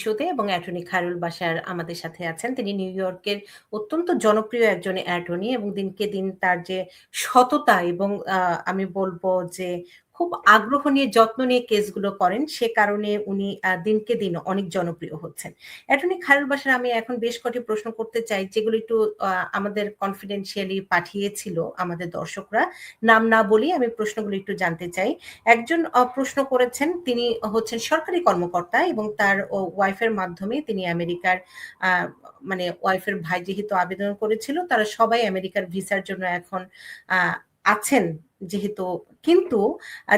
ইস্যুতে এবং অ্যাটর্নি খায়রুল বাশার আমাদের সাথে আছেন। তিনি নিউ ইয়র্কের অত্যন্ত জনপ্রিয় একজন অ্যাটর্নি এবং দিনকে দিন তার যে সততা এবং আমি বলব যে খুব আগ্রহ নিয়ে যত্ন নিয়ে কেসগুলো করেন সে কারণে উনি দিনকে দিন অনেক জনপ্রিয় হচ্ছেন। অ্যাটর্নি খায়রুল বাশার আমি এখন বেশ কটি প্রশ্ন করতে চাই যেগুলো একটু আমাদের কনফিডেন্সিয়ালি পাঠিয়েছিল আমাদের দর্শকরা। নাম না বলেই আমি প্রশ্নগুলো একটু জানতে চাই। একজন প্রশ্ন করেছেন, তিনি হচ্ছেন সরকারি কর্মকর্তা এবং তার ওয়াইফের মাধ্যমে তিনি আমেরিকার মানে ওয়াইফের ভাই যেহেতু আবেদন করেছিল তারা সবাই আমেরিকার ভিসার জন্য এখন আছেন যেহেতু, কিন্তু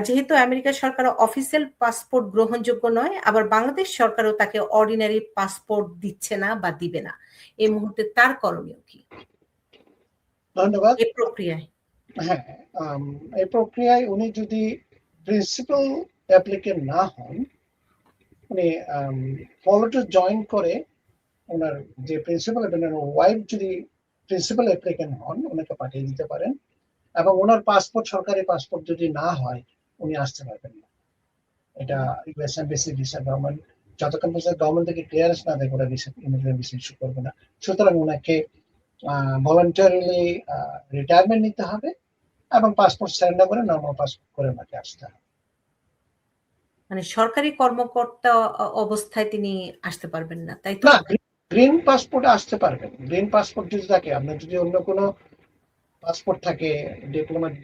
যেহেতু আমেরিকার সরকার অফিসিয়াল পাসপোর্ট গ্রহণযোগ্য নয়, আবার বাংলাদেশ সরকারও তাকে অর্ডিনারি পাসপোর্ট দিচ্ছে না বা দিবে না, এই মুহূর্তে তার করণীয় কি? ধন্যবাদ। এই প্রক্রিয়ায় হ্যাঁ, এই প্রক্রিয়ায় উনি যদি প্রিন্সিপাল অ্যাপ্লিকেন্ট না হন, উনি ফলোটো জয়েন করে ওনার যে প্রিন্সিপাল ওয়াইফ যদি প্রিন্সিপাল অ্যাপ্লিকেন্ট হন ওনাকে পাঠিয়ে দিতে পারেন, এবং ওনার পাসপোর্ট সরকারি পাসপোর্ট যদি না হয় উনি আসতে পারবেন না। এটা ইউএস এমবাসি ভিসা গভর্নমেন্ট যতক্ষণ পর্যন্ত গভর্নমেন্ট থেকে ক্লিয়ারেন্স না দেয় ওরা ইমিগ্রেশন ভিসা ইস্যু করবে না। সুতরাং ওনাকে ভলান্টারিলি রিটায়ারমেন্ট নিতে হবে এবং পাসপোর্ট সারেন্ডার করে নর্মাল পাসপোর্ট করে ওনাকে আসতে হবে। মানে সরকারি কর্মকর্তা অবস্থায় তিনি আসতে পারবেন না, তাই তো? না, গ্রিন পাসপোর্টে আসতে পারবেন। গ্রিন পাসপোর্ট যদি থাকে, আপনার যদি অন্য কোনো পাসপোর্ট থাকে, ডিপ্লোম্যাট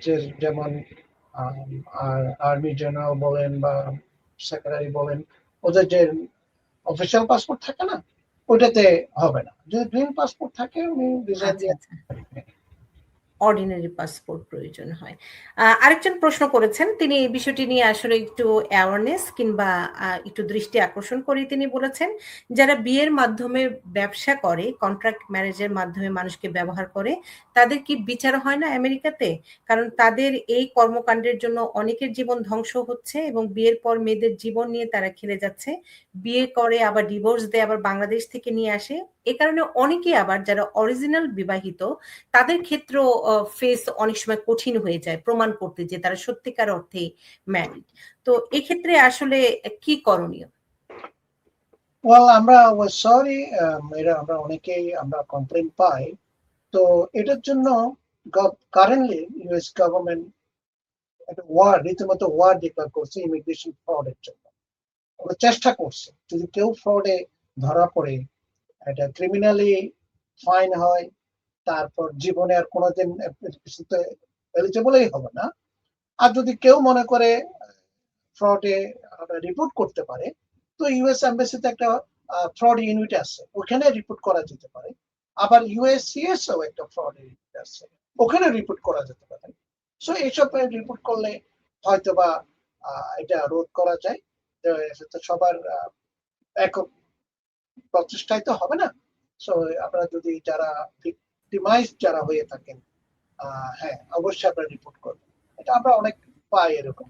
যেমন আর্মি জেনারেল বলেন বা সেক্রেটারি বলেন, ওদের যে অফিসিয়াল পাসপোর্ট থাকে না, ওইটাতে হবে না। যদি গ্রিন পাসপোর্ট থাকে উনি ভিসা দিয়ে অর্ডিনারি পাসপোর্ট প্রয়োজন হয়। আরেকজন প্রশ্ন করেছেন, তিনি এই বিষয়টি নিয়ে আসলে একটু অ্যাওয়ারনেস কিংবা একটু দৃষ্টি আকর্ষণ করে তিনি বলেছেন, যারা বিয়ের মাধ্যমে ব্যবসা করে, কন্ট্রাক্ট ম্যারেজের মাধ্যমে মানুষকে ব্যবহার করে, তাদের কি বিচার হয় না আমেরিকাতে? কারণ তাদের এই কর্মকাণ্ডের জন্য অনেকের জীবন ধ্বংস হচ্ছে এবং বিয়ের পর মেয়েদের জীবন নিয়ে তারা খেলে যাচ্ছে। বিয়ে করে আবার ডিভোর্স দেয়, আবার বাংলাদেশ থেকে নিয়ে আসে। এ কারণে অনেকে আবার যারা অরিজিনাল বিবাহিত তাদের ক্ষেত্রেও ফেস অনেক সময় কঠিন হয়ে যায় প্রমাণ করতে যে তারা সত্যিকার অর্থে ম্যারিড। তো এক্ষেত্রে আসলে কি করণীয়? আমরা সরি, আমরা অনেকেই আমরা কমপ্লেন পাই। তো এটার জন্য কারেন্টলি ইউএস গভর্নমেন্ট একটা রীতিমতো ওয়ার ডিক্লেয়ার করছে ইমিগ্রেশন ফ্রডের জন্য। ওরা চেষ্টা করছে যদি কেউ ফ্রডে ধরা পড়ে, এটা ক্রিমিনালি ফাইন হয়, তারপর জীবনে আর কোনোদিন এলিজিবলই হবে না। আর যদি কেউ মনে করে ফ্রডে রিপোর্ট করতে পারে, তো ইউএস এমবাসিতে একটা ফ্রড ইউনিট আছে, ওখানে রিপোর্ট করা যেতে পারে। আবার ইউএসসিএসও একটা ফ্রড ইউনিট আছে, ওখানে রিপোর্ট করা যেতে পারে। সো এইসব রিপোর্ট করলে হয়তোবা এটা রোধ করা যায়। সবার একক প্রচেষ্টায় তো হবে না। সো আপনারা যদি যারা ভিক্টিমাইজ যারা হয়ে থাকেন, হ্যাঁ অবশ্যই আপনারা রিপোর্ট করবেন। এটা আমরা অনেক পাই এরকম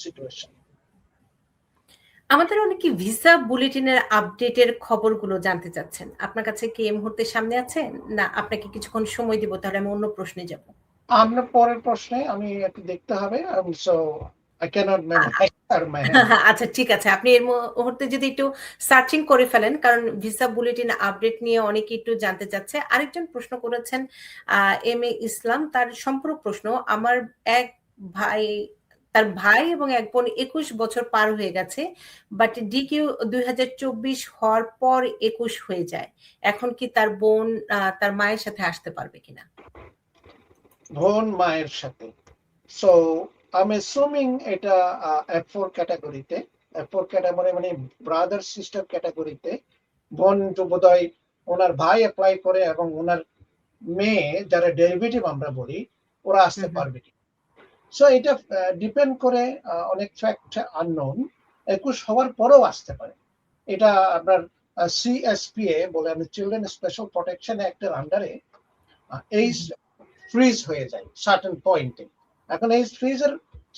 সিচুয়েশন। আমাদের অনেকে ভিসা বুলেটিনের আপডেটের খবরগুলো জানতে চাচ্ছেন। আপনার কাছে কি এই মুহূর্তে সামনে আছে? না আপনাকে কিছুক্ষণ সময় দিব, তাহলে আমি অন্য প্রশ্নে যাব। আপনার পরের প্রশ্নে আমি একটু দেখতে হবে। So I can't memorise my hand. আচ্ছা ঠিক আছে, আপনি এর মুহূর্তে যদি একটু সার্চিং করে ফেলেন, কারণ ভিসা বুলেটিন আপডেট নিয়ে অনেকে একটু জানতে চাচ্ছে। আরেকজন প্রশ্ন করেছেন এম এ ইসলাম, তার সম্পূর্ণ প্রশ্ন, আমার এক ভাই, তার ভাই এবং এক বোন 21 বছর পার হয়ে গেছে, বাট ডিকিউ 2024 হওয়ার পর 21 হয়ে যায়। এখন কি তার বোন তার মায়ের সাথে আসতে পারবে কিনা? বোন মায়ের সাথে। সো আই এম অ্যাসুমিং এটা F4 ক্যাটাগরিতে। F4 ক্যাটাগরি মানে ব্রাদার সিস্টার ক্যাটাগরিতে। বোন তো বোধহয় ওনার ভাই অ্যাপ্লাই করে এবং ওনার মেয়ে যারা ডেরিভেটিভ আমরা বলি ওরা আসতে পারবে কি। সো এটা ডিপেন্ড করে অনেক ফ্যাক্ট আননোন। 21 হওয়ার পরেও আসতে পারে। এটা আপনার সিএসপিএ বলে, আমি চিলড্রেন স্পেশাল প্রোটেকশন অ্যাক্টের আন্ডারে এইজ ফ্রিজ হয়ে যায় সার্টেন পয়েন্টে। এখন এই ফ্রিজের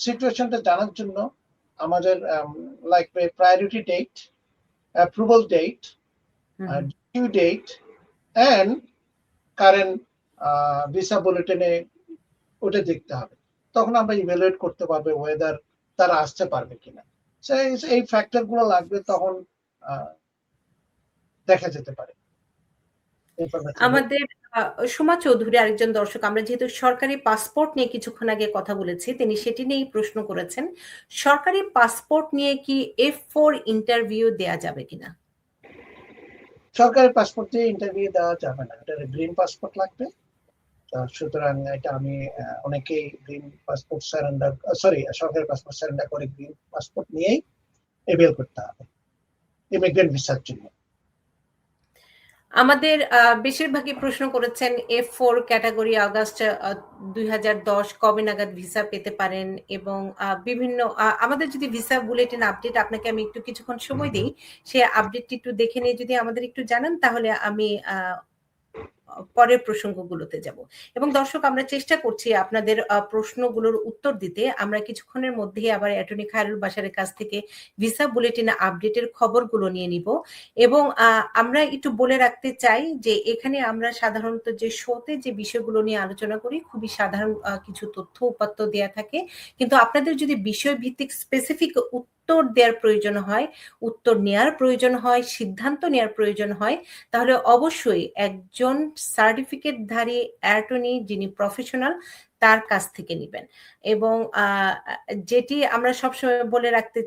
সিচুয়েশনটা জানার জন্য আমাদের লাগবে priority date, approval date, due date and current visa বুলেটিনে ওটা দেখতে হবে। তখন আমরা ইভ্যালুয়েট করতে পারবে ওয়েদার তারা আসতে পারবে কিনা। এই ফ্যাক্টর গুলো লাগবে। তখন দেখা যেতে পারে। ইনফরমেশন আমাদের সুমা চৌধুরী আরেকজন দর্শক, আমরা যেহেতু সরকারি পাসপোর্ট নিয়ে কিছুক্ষণ আগে কথা বলেছি, তিনি সেটি নিয়েই প্রশ্ন করেছেন, সরকারি পাসপোর্ট নিয়ে কি F4 ইন্টারভিউ দেয়া যাবে কিনা? সরকারি পাসপোর্ট দিয়ে ইন্টারভিউ দেওয়া যাবে না, এটা গ্রিন পাসপোর্ট লাগবে। সুতরাং এটা আমি অনেকেই গ্রিন পাসপোর্ট সারেন্ডার, সরি, সরকারি পাসপোর্ট সারেন্ডার করে গ্রিন পাসপোর্ট নিয়েই এভেল করতে হবে ইমিগ্রেন্ট ভিসার জন্য। আমাদের বেশিরভাগই প্রশ্ন করেছেন F4 ক্যাটাগরি আগস্ট 2010 কবে নাগাদ ভিসা পেতে পারেন, এবং বিভিন্ন আমাদের যদি ভিসা বুলেটিন আপডেট আপনাকে আমি একটু কিছুক্ষণ সময় দিই, সে আপডেটটি একটু দেখে নিয়ে যদি আমাদের একটু জানান, তাহলে আমি পরের প্রসঙ্গগুলোতে যাব। এবং দর্শক, আমরা চেষ্টা করছি আপনাদের প্রশ্নগুলোর উত্তর দিতে। আমরা কিছুক্ষণের মধ্যেই আবার অ্যাটর্নি খায়রুল বাশারের কাছ থেকে ভিসা বুলেটিন আপডেটের খবরগুলো নিয়ে নিব। এবং আমরা একটু বলে রাখতে চাই যে এখানে আমরা সাধারণত যে শোতে যে বিষয়গুলো নিয়ে আলোচনা করি, খুবই সাধারণ কিছু তথ্য উপাত্ত দেয়া থাকে, কিন্তু আপনাদের যদি বিষয় ভিত্তিক স্পেসিফিক উত্তর দেওয়ার প্রয়োজন হয়, উত্তর নেওয়ার প্রয়োজন হয়, সিদ্ধান্ত নেওয়ার প্রয়োজন হয়, তাহলে অবশ্যই একজন সার্টিফিকেটধারী অ্যাটর্নি যিনি প্রফেশনাল, তার কাছ থেকে নিবেন। এবং যেটি আমরা সবসময় বলে রাখতে